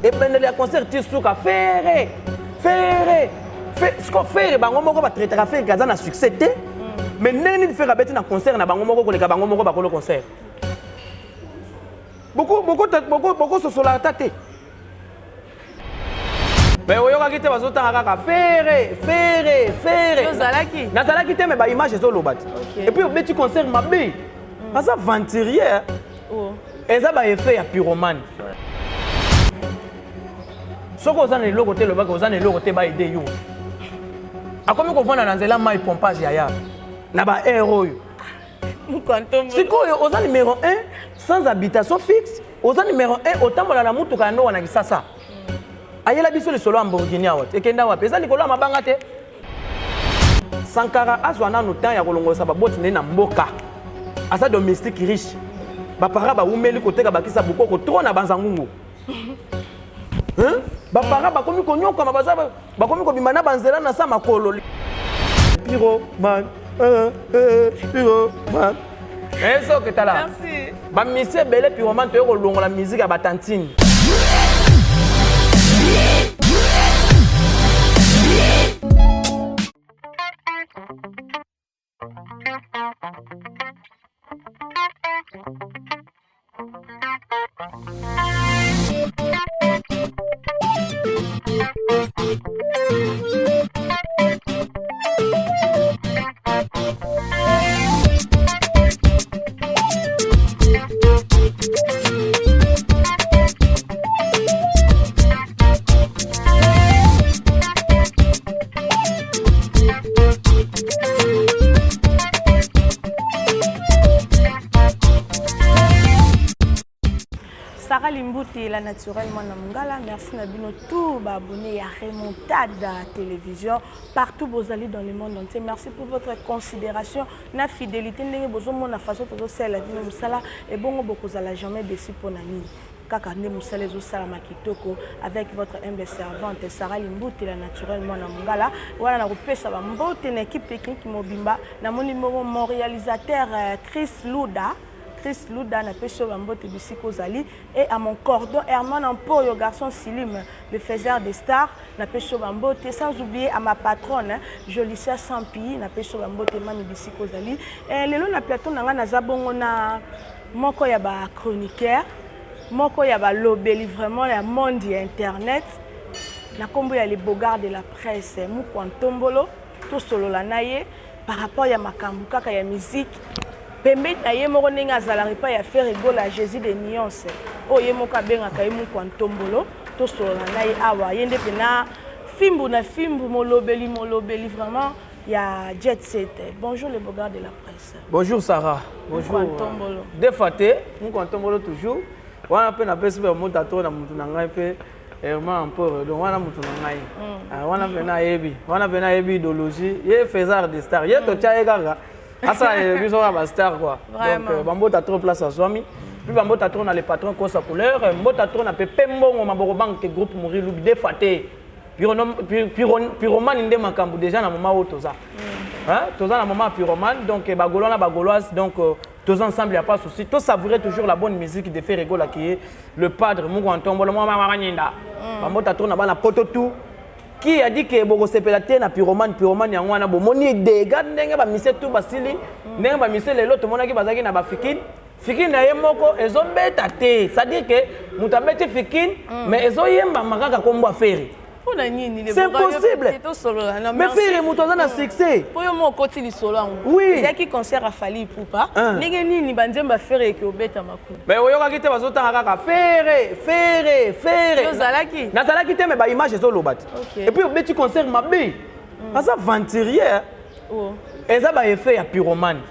Et ben les concerts tisuka faire ce qu'on fait bango moko ba traiter faire kaza na succès té. Mais neni faire abeti na concert na bango moko koleka bango moko ba ko le concert. Beaucoup se sont la tête. Mais oyoka kite bazotanga kaka faire. Nazalaki. Nazalaki te mais ba image zo lobat. Et puis obeti concert mabe. Parce que venturier. Oh. Eza ba effet ya pyromane. Soko ozana eloko te lobaka ozana eloko te ba aider yo. Akomi ko vona na nzela mai pompage ya na ba héros yo. Sikoyo oza numéro 1 sans habitation fixe, oza numéro 1 otambola na mutuka ya ndoa na kisasa. Ayela biso le solo Lamborghini awa ekenda wapi eza likolo mabanga te. Sankara azwa na no temps ya kolongosa ba boti na mboka. Asa domestique riche. Ba para ba umeli koteka bakisa bukoko trop na banzangungu. Hein? Ba para ba komi konyoka mabaza ba komi ko bimana banzela na sa makolo. Pyromane. Pyromane. Eso que t'as là. Merci. Ba monsieur belé pyromane to ko longola musique ya batantine. La naturellement na Mungala, merci Nabino tout abonné à Remontada Télévision partout vous allez dans le monde entier. Merci pour votre considération, na fidélité, ndenge bozo mona façon pour celle la vie musala et bon beaucoup à jamais déçu pour nani. Kaka ne musala zo sala makitoko avec votre humble servante Sarah Limbuti la naturellement na Mungala. Voilà na kopesa ba mbote na équipe technique mobimba na mon réalisateur Chris Luda na peso bambote bisiko zali et à mon cordon Herman Ampoyo garçon Silim le faiseur des stars na peso bambote sans oublier à ma patronne Jolicia Sampi na peso bambote mami bisiko zali et lelo na plateau nanga na zabongo na moko ya ba chroniqueur moko ya ba lobeli vraiment ya monde ya internet na kombo ya les bogards de la presse Mukwantombolo to solo la naye par rapport ya makambu kaka ya musique. Pembe aye moko ninga zalari pa ya faire rigola Jésus de nuances. O ye moka benga ka yemu Kwantombolo to solo na ye awa yende pena fimbu molobeli vraiment ya jet set. Bonjour les bogards de la presse. Bonjour Sarah. Bonjour. Kwantombolo. Défaté, Kwantombolo toujours. Wana pe na pesi be monta to na mutu na ngai pe Herman Ampoyo donc wana mutu na ngai. Wana pe na yebi idéologie, ye faiseur des stars. Ye to tia gaga. Asa biso ba star quoi. Donc bambota trop place à Swami. Puis bambota trop na les patrons ko sa couleur, bambota trop na pe pembongo maboko banque groupe Morilu défaté. Pyromane ndé makambu déjà na moment où toza. Hein? Toza na moment pyromane donc bagoloise donc tous ensemble il y a pas de souci. Tous savourer toujours la bonne musique de faire rigoler qui est le padre Mukwantombolo moi manyinda. Bambota trop na bana poto tout. Qui a dit que boko sepelate na pyromane yango wana bomoni dégâts ndenge ba mise tout basili ndenge ba mise lelo to monaki bazaki na ba fikine na ye moko ezobeta te c'est à dire que mutabete fikine mais ezoyemba makaka kombo affaire c'est impossible mais faire mutoza na succès pour yo moko ti li solo ngo oui c'est qui concert a Fally Ipupa ndenge nini banzemba faire ke obeta makulu mais oyoka kite bazotanga kaka faire nazalaki te mais ba image ezoloba te et puis obeti concert mabe parce que venturier eza ba effet ya pyromane.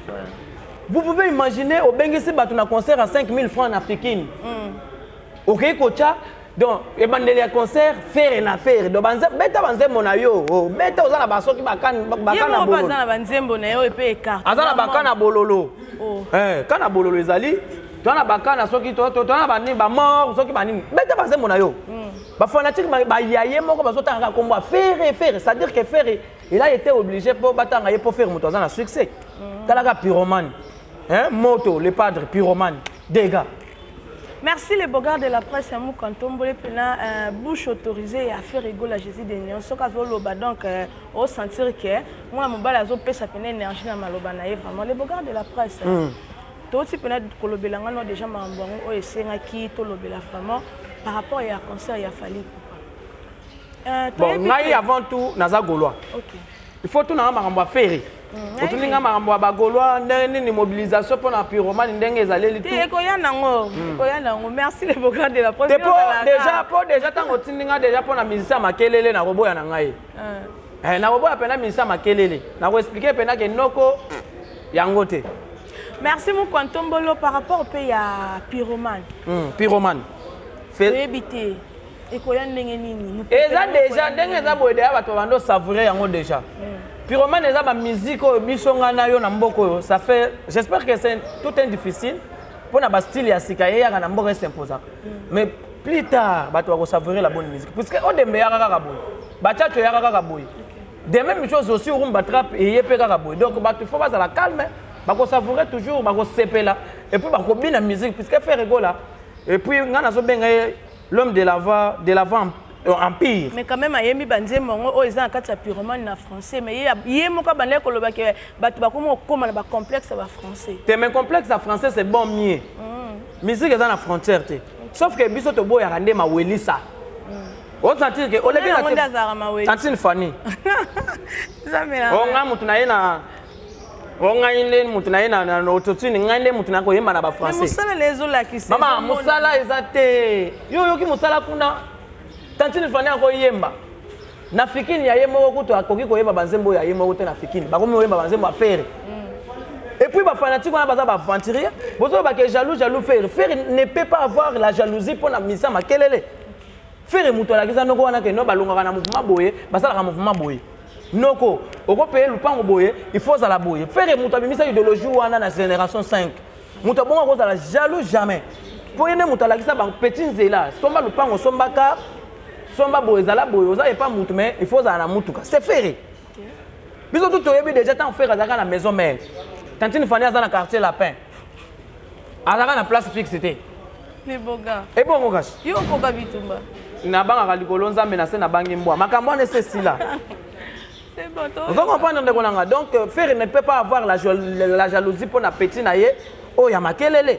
Vous pouvez imaginer au bengisi batu na concert à 5000 francs en africaine. OK kocha donc e bandeli ya concert faire na faire donc beta banzembo na yo beta ozala basoki bakana bololo bazana banzembo na yo epe écart azala bakana bololo kana bololo ezali tona bakana soki tona bani ba mort soki banini beta banzembo na yo ba fanatique ba yaye moko bazotanga kombo faire c'est à dire que faire il a été obligé pour batanga pour faire moto azana succès talaka pyromane hein moto le padre pyromane dégâts Merci les beaux gars de la presse. Nous cantombole pena bouche autorisée à faire rigoler à Jésus de Nyon. Ce cas loba donc au sentir que moi mon bal azo pesa pena énergie na maloba na vraiment les beaux gars de la presse. Toi aussi pena kolobelanga no déjà mambongo o esenga ki to lobela vraiment par rapport à concert ya Fally Ipupa. Bon, ngai avant tout naza gaulois. OK. Il faut tout na makambo affaire. Otuninga makambo bagolwa ndenge ni mobilisation pour na pyromane ndenge ezaleli tout. Ekoya nango, ekoya nango. Merci les beaux gars de la presse. Déjà tango tindinga déjà pour na musicien makelele na roboya na ngai. Na roboya pena musicien makelele. Na ko expliquer pena ke noko yango te. Merci mon Quantombolo par rapport au pays à pyromane. Pyromane. Fait habiter. Ekoya ndenge nini. Eza déjà ndenge eza boye déjà bato bando savourer yango déjà. Pyromane eza ba musique o bisonga na yo na mboko yo. Ça fait j'espère que c'est tout est difficile pour na ba style ya sika ya na mboko s'imposa. Mais plus tard bato va savourer la bonne musique parce que au dembe ya kaka boye. Bachacho ya kaka boye. De même chose aussi au rumba trap et yepé kaka boye. Donc bato faut pas la calme. Bako savourer toujours bako sepela et puis bako bien la musique puisque faire rigola et puis ngana zo benga l'homme de l'avant empire. Mais quand même ayemi banze mongo o eza kati ya pyromane na français mais yé moko bandé koloba ke bato bakomo koma na ba complexe ba français. Te mais complexe à français c'est bon mieux. Musique eza na frontière te. Sauf que biso to boya rande ma welisa. On sentir que o lebi na Tantine Fanny. Ça me la. On nga mutu na yena onga inde mutu na yena na ototini ngande mutu na ko yemba na ba français. Mais musala lezo la ki se. Mama musala ezate. Yo ki musala kuna Tantine Fanny ko yemba. Na fikini ya yemo ko to akoki ko yemba banzembo ya yemo ko te na fikini. Ba ko mo yemba banzembo affaire. Et puis les fanatiques on a besoin d'aventurer. Vous avez que jaloux faire ne peut pas avoir la jalousie pour la mise à kelele. Faire muto la kisa noko wana ke no balonga na mouvement boye, basala ka mouvement boye. Noko, oko payer lupango boye, il faut za la boye. Faire muto bimisa idéologie wana na génération 5. Muto bonga ko za la jaloux jamais. Pour yene muto la kisa ba petit nzela, somba lupango somba ka, somba boye za la boye, oza e pas muto mais il faut za na mutuka. C'est faire. Biso tout toyebi déjà tant faire za na maison mère. Tantine Fanny a dans le quartier Lapin. À la place fixe c'était. Les beaux gars. Et bon mon gars. Yo koka bitumba. Na banga likolonza menacé na bangi mboa. Makambo ne c'est là. C'est bon toi. Vous comprenez de konanga. Donc faire ne peut pas avoir la jalousie pour na petit na ye. Oh ya makelele.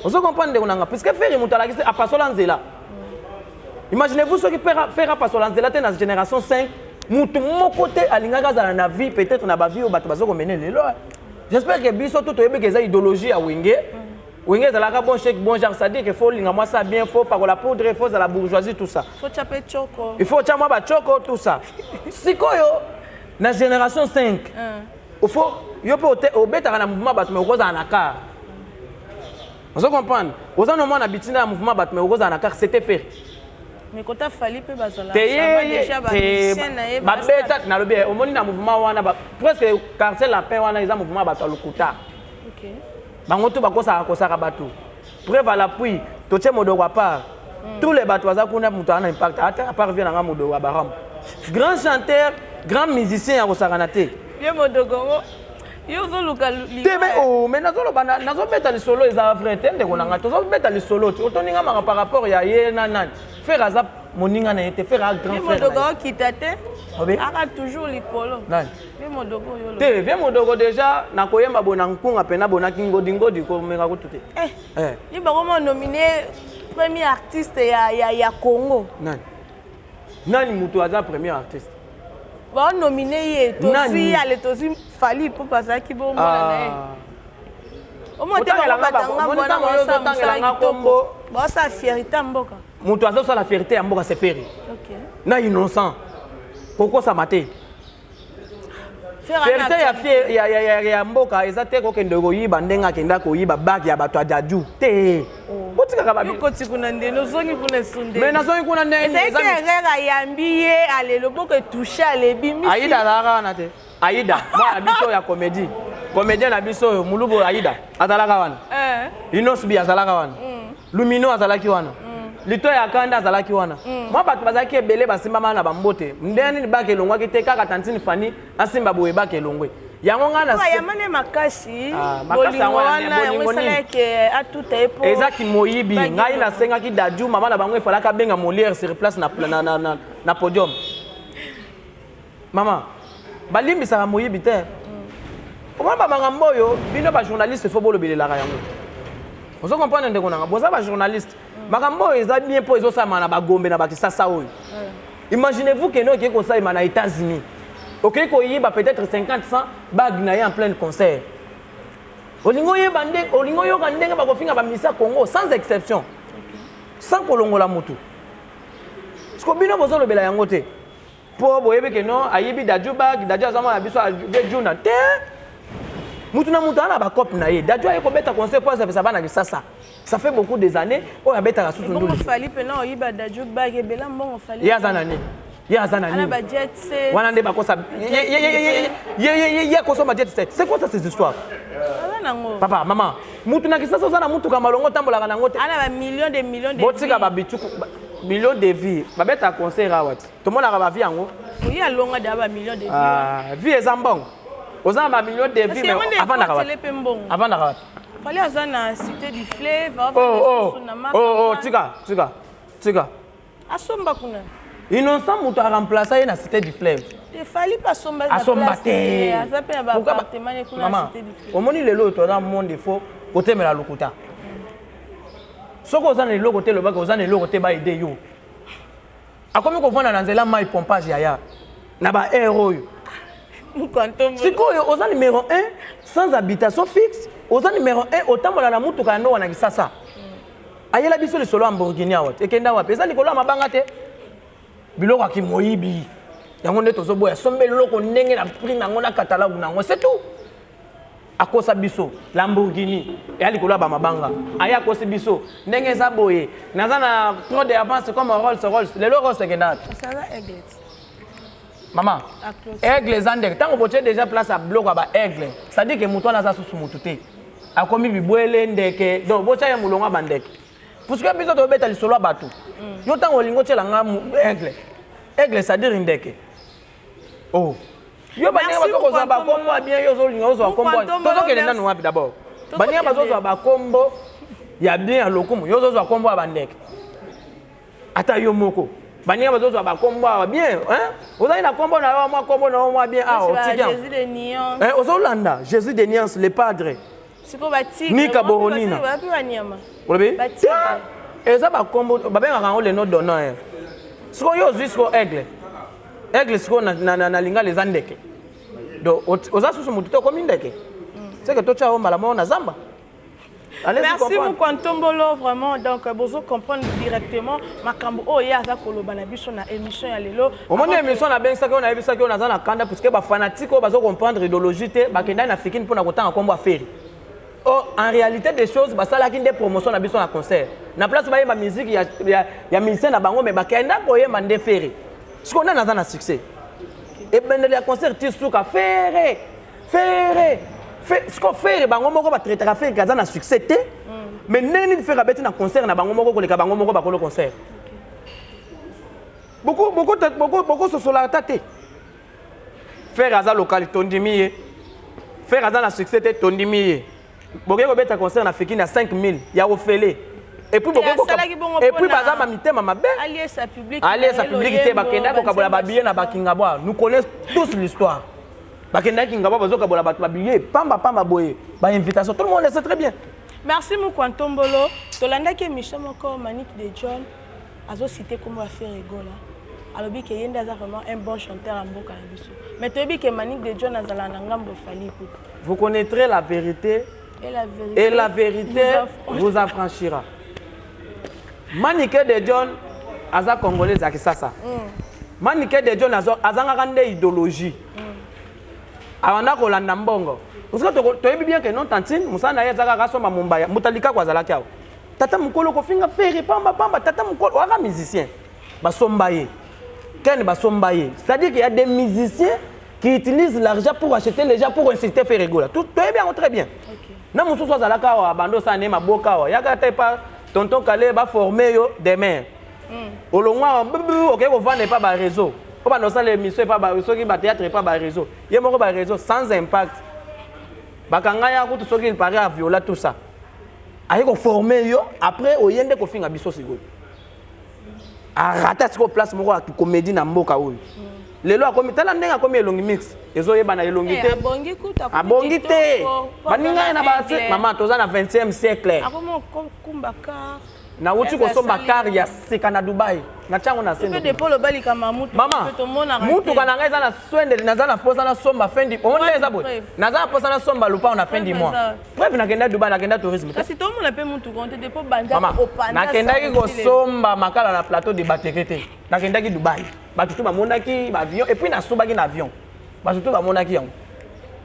Vous comprenez de konanga puisque faire mutala ki a pasola nzela. Imaginez-vous ceux qui faire pasola nzela te na génération 5. Mutu mon côté alingaka za na vie peut-être na ba vie au bato bazoko mener lelo. J'espère que biso tout toyebi que ça idéologie à Wenge. Wenge zalaka bon chèque bon genre ça dit que faut linga moi ça bien faut pas la poudre faut la bourgeoisie tout ça. Faut chaper choco. Il faut chama ba choco tout ça. Sikoyo na génération 5. Il faut yo peut au beta na mouvement bato mais koza na car. Vous comprenez? Aux en moment na bitina mouvement bato mais koza na car c'était fait. Mais quand tu as fallu peu bazala, ça va déjà ba beta na lobi au moni na mouvement wana presque quartier Lapin wana ils ont mouvement bato lukuta. OK. Bango to bakosa ka bato. Preuve à l'appui, toche modo wa part. Tous les bato za kuna mutu ana impact à part vient na modo wa baram. Grand chanteur, grand musicien ya kosakana te. Ye modo gongo. Yo zo luka li. Tebe oh mais nazo beta li solo eza vrai tende konanga tozo beta li solo. Otoninga maka par rapport ya ye nanan. Faire azap moninga na été faire un grand frère. Modogo qui tate. Ara toujours likolo. Nan. Ye modogo yo. Te vie modogo déjà na koyemba bona nkunga pena bona kingodingodi ko menga ko tuté. Ni ba comment nominer premier artiste ya Congo. Nan. Nani mutu aza premier artiste. Ba nominer ye tosi ale tosi Fally pour passer ki bo mona na ye. O mo te ba batanga bona mo kombo. Ba sa fierté mboka. Mutu aza sa la fierté ya mboka c'est faire. OK. Na innocent. Koko sa maté. Fierté ya mboka ezate ko kende ko yiba ndenga kenda ko yiba bag ya bato adaju. Te. Botika ka babi. Ko tikuna ndeno zongi kuna sunde. Mais na zongi kuna ndeno. C'est que rera yambiye ale loboko toucher ale bimi. Aïda la na te. Aïda, moi biso ya comédie. Comédien na biso mulubo Aïda. Azalaka wana. Inos bi azalaka wana. Lumino azalaki wana. Lito ya kanda azalaki wana. Moi bato bazaki ebele basimba mana bambote. Ndeni ni bake longwa ki te kaka Tantine Fanny asimba boye bake longwe. yango ngana ya mane makasi makasi yango yango esalaki atuta ye po ezaki moyibi ngai nasengaki Dadju mama na bango efalaka benga Molière sur place na podium mama balimbisaka moyibi te omona bamakambo oyo bino bajournaliste fo bolobelelaka yango ozo comprendre ndeko nanga boza bajournaliste makambo oyo eza bien mpo ezosalama na bagombe na bakisasa oyo imaginez-vous que nous qui sommes aux États-Unis, ok, qu'il y a peut-être 50-100 bagues en plein concert. Olingo ye bande, olingo yo kandenge ba kofinga ba misa Congo sans exception. Sans kolongo la moto. Ce que bino bozo lobela yango te. Po boyebe ke non ayebi Dadju bag, Dadju azama biso Juna te. Mutu na mutu ana ba cop na ye. Dadju ayeko beta concert pour ça bana kisasa. Ça fait beaucoup des années on abeta la soutenu. Bon fali pena oyiba Dadju bag e bela mbongo fali. Ya zanani. Ya zanani. Ana ba jet set. Wana nde bakosa. Ye koso ba jet set. C'est quoi ça ces histoires? Papa, maman, mutu na kisasa ozana mutu ka malongo tambola nango te. Ana ba millions de vies. Botika ba bituku millions de vies. Ba beta concert awat. To mona ka ba vie yango. Oui alonga da ba millions de vies. Ah, vie ezambongo. Ozana ba millions de vies mais avant na ka. Avant na ka. Fallait aller na cité du fleuve. Tika. Asomba kuna. Innocent mutu a remplacé na cité du fleuve. Il fallait pas somba. Asomba te. Azape na ba appartement kuna cité du fleuve. Omoni lelo to na monde fo côté mela lokuta. Soko ozana lelo côté lobaka ozana lelo côté ba aider yo. Akomi ko vona na nzela mai pompage yaya. Na ba héros yo. Siko oza numéro 1 sans habitation fixe. Oza numéro 1 otambola na mutuka ndo wana kisasa. Ayela biso le solo Lamborghini awat. Ekenda wapi? Eza likolo mabanga te. Biloko akimoyibi. Yango nde tozo boya sombe loko ndenge na prix nango na catalogue nango c'est tout. Akosa biso Lamborghini et likolo ba mabanga. Aya kosi biso ndenge eza boye. Naza na trop de avance comme Rolls. Le loro sekenda. Ça va aigle. Maman, aigle zandek. Tant que tu as déjà place à bloc à aigle, ça dit que mouton a sa sous moutouté. A commis biboele ndeke. Donc, bocha ya moulonga bandek. Parce que biso to beta li solo batou. Yo tant olingo tela nga aigle. Aigle ça dit ndeke. Oh. Yo bania ba ko za ba kombo bien yo zo lingo zo kombo. Tozo ke ndana wapi d'abord. Bania ba zo ba kombo ya bien lokumu. Yo zo kombo bandeke. Ata yo moko. Bania bazozo ba kombo bien hein ozali na kombo na moi kombo na moi bien Jésus de Nyons hein ozolanda Jésus de Nyons le padre siko batika Nika Boronina bapi banyama olobi batika eza ba kombo babenga kango le nom d'honneur siko yo jusqu'au aigle siko na linga les andeke donc oza susu mutu to komi ndeke c'est que to cha omba la mona zamba. Merci beaucoup Antombolo vraiment donc bozo comprendre directement makambo oyo aza koloba na biso na émission ya lelo. Au moins émission na ben ça que on a vu ça que on a na kanda parce que ba fanatique bazo comprendre idéologie te ba kenda na fikini pour na kotanga kombo affaire. Oh en réalité des choses ba sala kinde promotion na biso na concert. Na place ba yeba musique ya musicien na bango mais ba kenda koyeba nde faire. Ce qu'on a na succès. Et ben le concert tisuka faire. Ce qu'on fait bango moko ba traiter ka faire kaza na succès te mais neni faire abeti na concert na bango moko koleka bango moko ba kolo concert beaucoup so sola tate faire aza local tondimiye faire aza na succès te tondimiye boke ko beta concert na fikini na 5000 ya ofele et puis baza ma mitema mabe allié sa public te bakenda ko kabola ba billet na bakinga boa nous connaissons tous l'histoire. Bakenda kinga ba bazoka bola ba billet pamba boye ba invitation tout le monde sait très bien. Merci beaucoup Antombolo tolanda ke Michel moko Manic de John azo cité comment faire rigola alobi ke yenda za vraiment un bon chanteur en mboka na biso mais tobi ke Manic de John azala na ngambo fali ku. Vous connaîtrez la vérité et la vérité vous affranchira. Manic de John aza congolais za kisasa. Manic de John azanga kande idéologie. Awanda kolanda mbongo. Parce que tu bien que non tantine, musana ya zaka kasoma mumbaya, mutalika kwa zalaki awo. Tata mukolo ko finga fere pamba tata mukolo waka musicien. Basombaye. Ken basombaye. C'est-à-dire qu'il y a des musiciens qui utilisent l'argent pour acheter les gens pour inciter faire rigola. Tout bien très bien. Na mususu zalaka wa bando sa ne maboka wa. Yaka te pas tonton Kale ba former yo demain. Olongwa OK ko vendre pas ba réseau. On va nous les émissions pas ceux qui théâtre pas ba réseau. Il y a mon ba réseau sans impact. Bakanga ya ko tout ce qui paraît à violer tout ça. Aïe ko former yo après au yende ko finga biso sigo. A rata ce ko place moko à comédie na mboka oyo. Lelo akomi tala ndenga komi elongi mix. Ezo yeba na elongi te. Abongi kuta. Abongi te. Baninga na ba maman toza na 20e siècle. Akomo kumbaka. Na wuti ko somba car ya sika na Dubai. Na chango na sendo. Pe de polo bali kama mutu. Mama. Mutu kana ngeza na swende naza na posa na somba fendi. Onde eza boy. Naza na posa na somba lupa na fendi moi. Bref na kenda Dubai na kenda tourisme. Kasi to mona pe mutu konte de po banda opanda. Na kenda ki ko somba makala na plateau de Batekete. Na kenda ki Dubai. Ba tutu ba monaki ba avion et puis na soba ki na avion. Ba tutu ba monaki yango.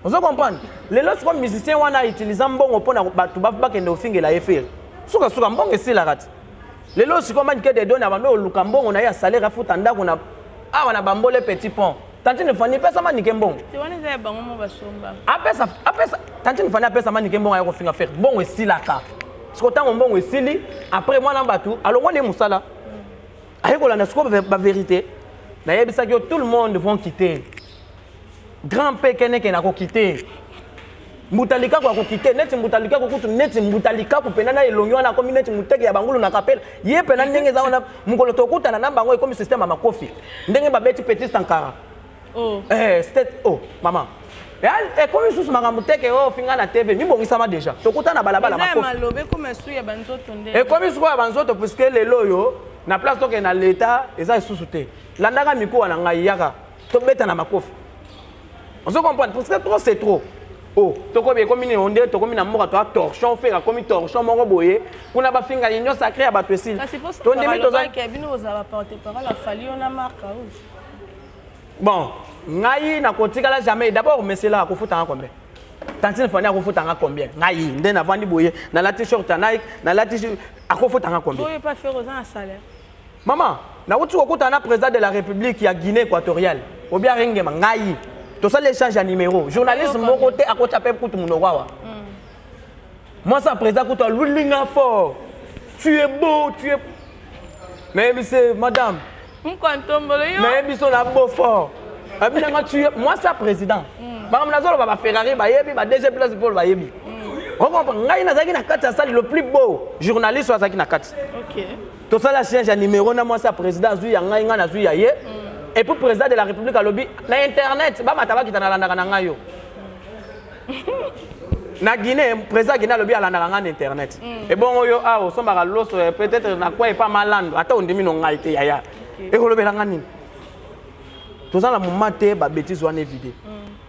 Vous comprenez? Les lorsque comme musicien wana utilisant mbongo pona batu ba kenda ofingela efel. Suka mbongo esila kati. Lelo si comment que des données avant luka mbongo na ya salaire afuta ndako na wana bambole petit pont. Tantine fani pesa mani kembongo. Tu wana za bango mo basomba. Apesa tantine fani pesa mani kembongo ya ko finga faire. Mbongo esila ka. Siko tango mbongo esili après moi na batu alongo ne musala. Ayeko la na siko ba vérité. Na yebisa que tout le monde vont quitter. Grand pekene ke na ko quitter. Mutalika kwa kokite neti mutalika kokutu neti mutalika kupenda na elonyo na komi neti muteke ya bangulu na kapela ye pena ndenge za ona mukolo tokuta na namba ngo komi système ya makofi ndenge ba beti petit Sankara c'était maman komi susu makambo teke finga na TV mibongisa ma déjà tokuta na balabala makofi malobe comme su ya banzoto ndenge komi suko ya banzoto puisque lelo yo na place toke na l'état eza susu te landaka mikuwa na ngai yaka to beta na makofi on se comprend parce que trop c'est trop. Oh, toko be komi ne onde toko mi na moka to torchon faire komi torchon moko boye kuna ba finga union sacré ya bato esili to ndemi to za Kevin ozala porte parole a fallu on a marque bon ngai na kotikala jamais d'abord mesela ko futa combien tantine fani ko futa combien ngai nde na vandi boye na la t-shirt Nike na la t-shirt ko futa combien to pas faire aux un salaire maman na wutu ko kuta na président de la République ya Guinée équatoriale obia rengema ngai. Tout ça l'échange à numéro. Journaliste mon côté à côté appelle pour tout mon owawa. Moi ça présent pour toi Loulinga fort. Tu es beau, tu es mais c'est madame. Mais biso na beau fort. Tu es moi ça président. Madame Nazolo va Ferrari ba yebi ba DG place pour ba yebi. On comprend ngai na zaki na kati ça le plus beau journaliste wa zaki na kati. OK. Tout ça l'échange à numéro na moi ça président zu ya ngai nga na zu ya ye. Et pour le président de la République à lobby, na internet, ba mataba ki tana landa kana yo. Na Guinée, président Guinée lobby à landa kana internet. Et bon yo o so ba loso peut-être na quoi pas malando, ata ondimi no ngai te yaya. Et ko lobela ngani. To za la moment te ba bêtise wana évidé.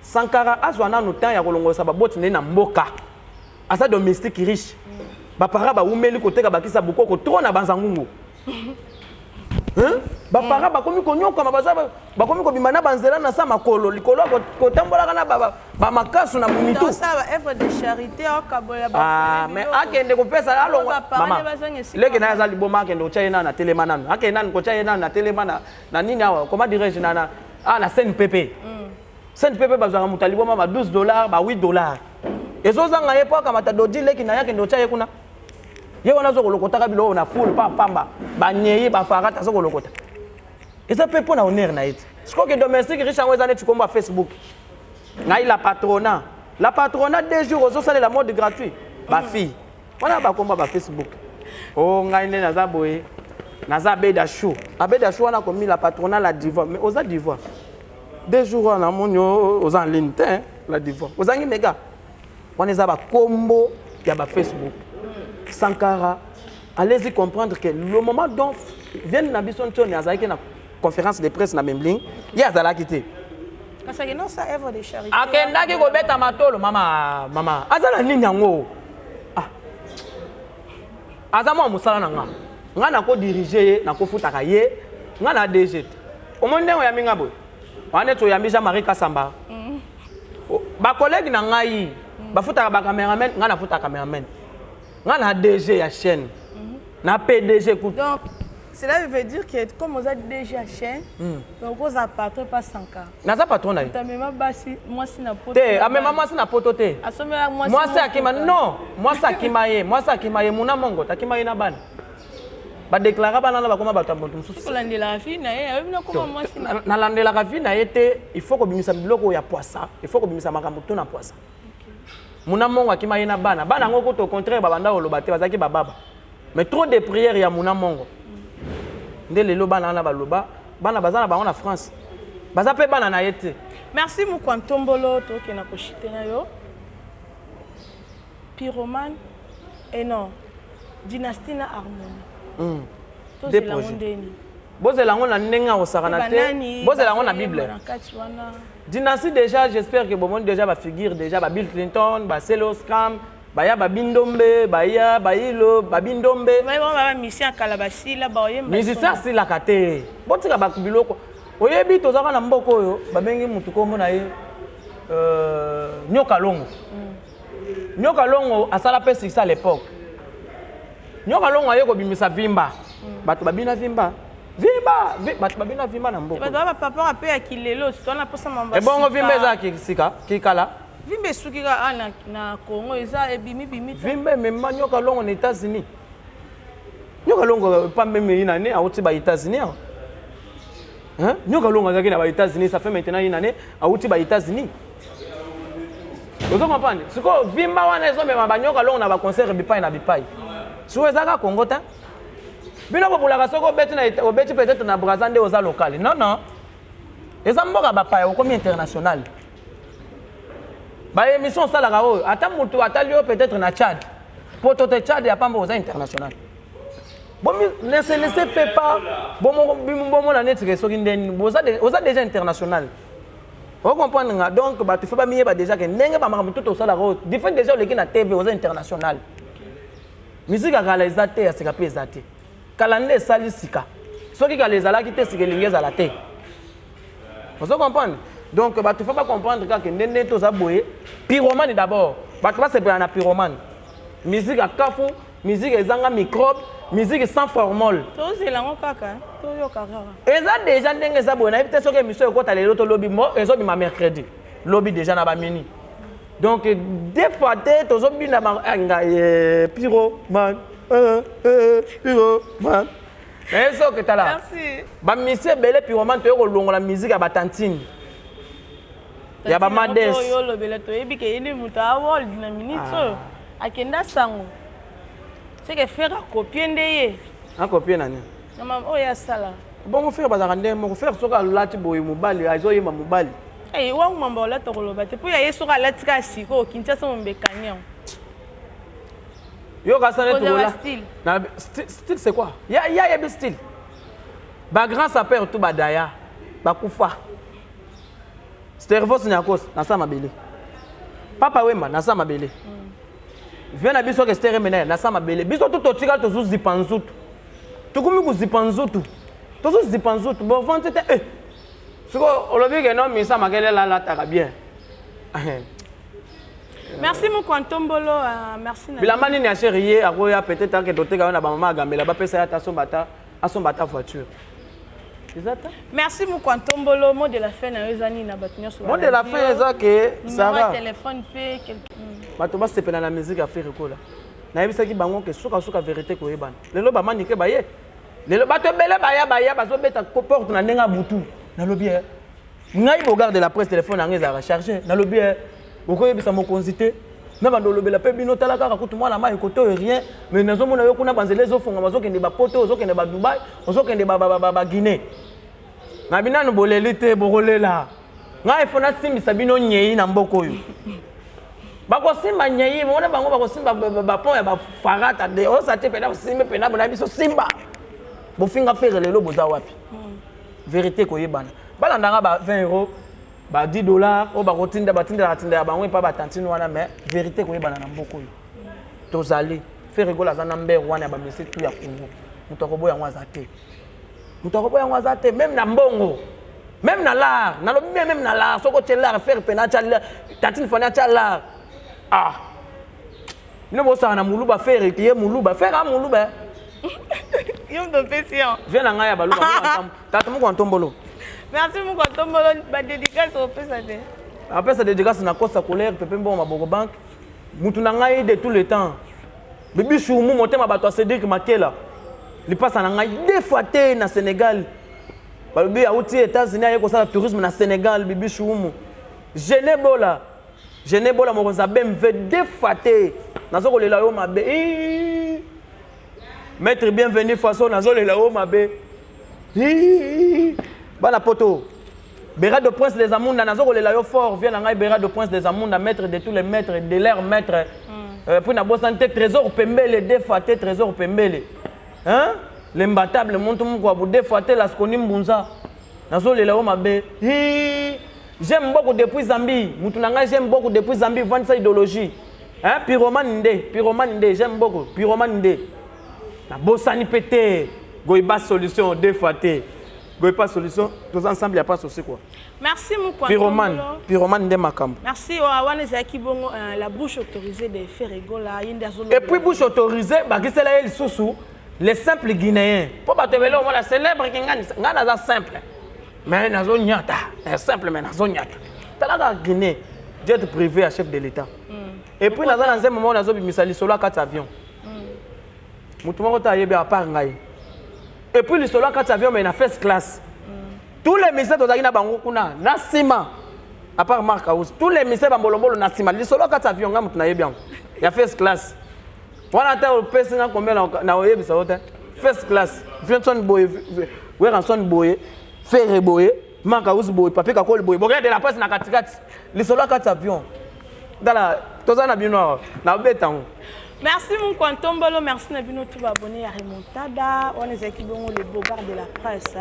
Sankara azwana no temps ya kolongosa ba boti na mboka. Asa domestique riche. Ba para ba umeli ko teka bakisa bukoko trop na banzangungu. Bapara bakomi konyoka mabaza bakomi ko bimana banzela na sa makolo likolo ko tambola kana ba makasu na mumitu dans ça œuvre de charité au kabola ba mais akende ko pesa alongo mama leki na yazali boma akende ko chaina na telemana akende nan ko chaina na telemana na nini awa comment dirais-je na na CNPP CNPP bazwa mutali boma ba $12 ba $8 ezozanga yepo kama ta dodi leki na yake ndo chaye kuna ye wana zo kolokota kabilo na full pamba banyei ba farata zo kolokota eza pe pona honneur na ite siko que domestique riche en ezane tu komba Facebook ngai la patronat 2 jours zo sala la mode gratuit ba fille wana ba komba ba Facebook oh ngai ne naza boye naza beda show abeda show wana komi la patronat la diva mais oza diva 2 jours na monyo oza en ligne te la diva ozangi mega wana eza ba kombo ya ba Facebook. Sankara, allez-y comprendre que le moment dont viennent na bison tone azaki na conférence de presse na Membling, il y a zala quitté. Parce que non ça œuvre de charité. Akenda ki ko beta matolo mama azala nini yango. Azama musala na nga. Nga na ko diriger na ko futaka ye, nga na DG. Omonde ya minga boy. Wane to yambisa Marie Kasamba. Ba collègue na ngai, ba futaka ba cameraman, nga na futaka cameraman. On a DG à chaîne. On a PDG. Donc, cela veut dire que comme on a DG à chaîne, donc on a patron pas 100 cas. On a patron là. Moi si na poto. Moi si na poto te. Moi c'est akima non. Moi c'est akima ye. Moi c'est akima ye muna mongo. Takima ye na ban. ba déclarer bana na ba koma bato moto mususu ko landela fi na ye na koma mwasi na landela ka fi na yete il faut ko bimisa biloko ya poisa il faut ko bimisa makambo to na poisa muna mongo akima yena bana ngoko to contraire babanda oloba te bazaki bababa mais trop de prières ya muna mongo nde lelo bana na baloba bana bazana bango na France baza pe bana na yete. Merci Mukwantombolo to ke na koshite na yo Pyromane et non Dynastie na Harmonie. Deux projets. Bozela ngona ndenga osakana te. Bozela ngona Bible. Dynastie déjà j'espère que bon déjà va figure déjà ba Bill Clinton, ba Celo Scram, ba ya ba Bindombe, ba ya ba Ilo, ba Bindombe. Mais bon ba mission Kalabasi la ba oyemba. Mais c'est ça c'est la kate. Botika ba kubiloko. Oyebi tozaka na mboko oyo ba bengi mutu ko mona ye Nyoka Longo. Nyoka Longo asala pesi ça à l'époque. Nyoka Longo aye ko bimisa vimba. Bato babina vimba. Bato babina vimba na mboko. Bato ba papa ape ya kilelo, si tona posa mamba. E bongo vimba eza kisika, kikala. Vimba suki ka na Congo eza ebimi. Vimba memba Nyoka Longo na États-Unis. Nyoka Longo pas même une année à outi ba États-Unis. Hein? Nyoka Longo azaki na ba États-Unis, ça fait maintenant une année à outi ba États-Unis. Vous comprenez? Ce que vimba wana ezo mema ba Nyoka Longo na ba concert bipai na bipai. Si vous êtes Congo, bino populaka soko obeti peut-être na Brazande oza local. Non non. Eza mboka bapaya okomi international. Ba émission salaka oyo ata mutu atalio peut-être na Tchad. Poto te Tchad ya pamba oza international. Bon laissez fait pas bon la net soki ndeni oza déjà international. Vous comprenez nga donc ba tu fais pas mié ba déjà que ndenge ba makamu tout salaka oyo. Different déjà le na TV oza international. Musique à réalisateur ya sika pe ezate. Kalande sali sika. Soki ka les ala ki te sika lingeza la te. Vous comprenez? Donc bah tu faut pas comprendre que ndende to za boye. Pyromane d'abord. Bah tu vas se prendre na pyromane. Musique à kafu, musique ezanga microbe, musique sans formol. To zelango kaka, to yo kaka. Eza déjà ndenge za boye na peut soki émission ko ta lelo to lobby mo ezo bi ma mercredi. Lobby déjà na ba mini. Donc, des fois, tu es pyromane. Pyromane. C'est ça que tu as là. Merci. Bah, monsieur Belé pyromane, tu as la musique à Batantine. Il y a Mades. Tu c'est que faire un copier ndeye. Un copier nani? Oh ya sala. Bon faire bazarande, mon frère soka lati boye mobali, azo yema mobali. Eh wa ngomba la tokoloba te po ya yeso ka latika siko Kinshasa mbekanya. Yo ka sané to là. Na style c'est quoi? Ya be style. Ba grand sapeur tout badaya. Ba kufa. Stervos nyakos na sa mabele. Papa Wemba na sa mabele. Viens na biso ke stere mena na sa mabele. Biso tout otika to zu zipanzutu. Tukumi ku zipanzutu. To zu zipanzutu. Bon vente te Siko olobi ke non misa makele la taka bien. Merci Mukwantombolo, merci na. Bilamani ni achérié akoya peut-être que doté ka na ba mama gambela ba pesa ya ta sombata voiture. Exact. Merci Mukwantombolo, mot de la fin na ezani na batunyo so. Mot de la fin eza que ça va. Téléphone pe quelqu'un. Bato ba sepela na musique Afrique ko la. Na yebisa ki bango ke suka vérité ko yebana. Lelo ba manike ba ye. Lelo bato bele ba ya bazo beta ko porte na ndenga butu. Na lobby ngai bogarde la presse téléphone angé za recharger na lobby okoye bisa mo consité na bando lobela pe bino tala kaka kutu mwana mai koto rien mais nazo mona yo kuna banzele zo fonga bazo kende ba poto zo kende ba Dubai zo kende ba Guinée na binanu bolelite bokolela ngai fona simbi sabino nyei na mboko yo bako simba nyei mona bango bako simba ba pont ya ba farata de o sa te pena simba pena bona biso simba bo finga faire lelo boza wapi vérité ko yebana balandanga ba 20 €, ba 10 $, o ba kotinda batinda bango pa ba tantine wana mais vérité ko yebana na mboko yo tozali faire rigola za number wana ba mesi tu ya Congo mutoko boya ngwazate même na mbongo même na l'art na lobi même na l'art soko tela faire pena tala tantine fana tala no bosa na muluba faire ki ye muluba faire a muluba Yom de pétion. Viens na ngaya baluba tata Mukwantombolo. Merci Mukwantombolo, ba dédicace au PSAD. Après ça dédicace na Costa Colère pepe mbo maboko bank. Mutu na ngai de tout le temps. Bibi choumu motema bato Cédric Makela. Il passe en Angaï 2 fois dans le Sénégal. Il y a aux États-Unis, il y a le tourisme dans le Sénégal, Bibi Choumou. Genebola, mon Zabem fait 2 fois. Nazo le lao mabe. Maître bienvenue façon nazo le lao mabe. Bana poto. Béra de Prince des Amounda, nazo le lao fort vient en Béra de Prince des Amounda, maître de tous les maîtres, de leurs maîtres. Pour na bonne santé trésor pembele 2 fois trésor pembele. Hein? L'imbattable monte mon quoi pour 2 fois la skonim bunza. Nazo le lao mabe. J'aime beaucoup depuis Zambie. Moutounanga, j'aime beaucoup depuis Zambie, vendre sa idéologie. Hein? Pyromane Ndé, j'aime beaucoup. Pyromane Ndé. La bossani pété. Goïba solution, 2 fois. Goïba solution, tous ensemble, il n'y a pas de souci quoi. Merci beaucoup. Pyromane Ndé Makam. Merci. La bouche autorisée de faire rigoler. Et puis, bouche autorisée, c'est là, il sous les simples Guinéens. Pour battre le la célèbre qui est simple. Mais dans zone nyata, simple mais dans zone nyata. T'as la Guinée, jet privé à chef de l'État. Et puis dans un moment dans zone misali solo 4 avions. Mutumo ta yebe à part ngai. Et puis le solo 4 avions mais na first class. Tous les ministères d'Ozaki na bango kuna na sima. À part Marc House, tous les ministères bambolombolo na sima. Le solo 4 avions nga mutu na yebe. Il y a first class. Voilà ta au person combien na yebe ça hotel. First class. Vincent Boye, Ranson Boye. Faire boye, manque à boye, papier kakol boye. Regardez de la presse na katikati. Les soldats 4 avions. Dans la tous en abino na betango. Merci mon Kwantombolo, merci Nabino tout abonné à Remontada. On est équipés les bogards de la presse.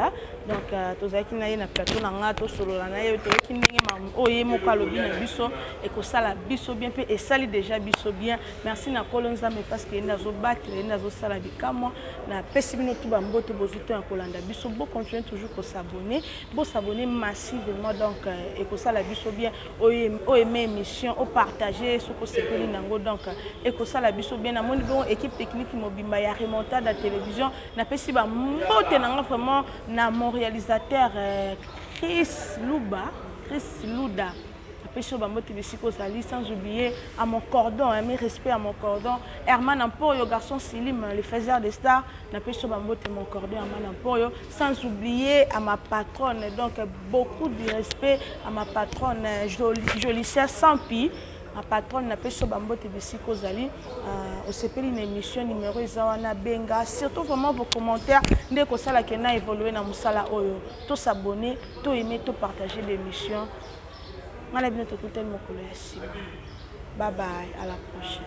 Donc tous les qui n'aient pas plateau n'anga tous solo la naïe tous qui n'aient pas oyé mon calobi na biso et que ça la biso bien peu et ça déjà biso bien. Merci na kolonza mais parce que nazo battre nazo sala bikamo na pesibino tout bambo tout bozito en kolanda biso beau continuer toujours pour s'abonner, beau s'abonner massivement donc et que ça la biso bien oyé émission au partager ce que c'est que nango donc et que ça la biso bien na mon équipe technique mobimba ya Remontada télévision na pesiba mbote nanga vraiment na mon réalisateur Chris Louda. Sans oublier à mon cordon, mes respects à mon cordon. Herman Ampoyo, garçon Silim, le faiseur des stars, n'a pas mon cordon, Herman Ampoyo. Sans oublier à ma patronne, donc beaucoup de respect à ma patronne Jolicia Sampi. Ma patronne n'a pas de Bissiko Zali. On s'appelle une émission numéro Zawana Benga. Surtout vraiment vos commentaires. Dès que ça a évolué dans Moussala Oyo. Tout s'abonner, tout aimer, tout partager l'émission. Bye bye, à la prochaine.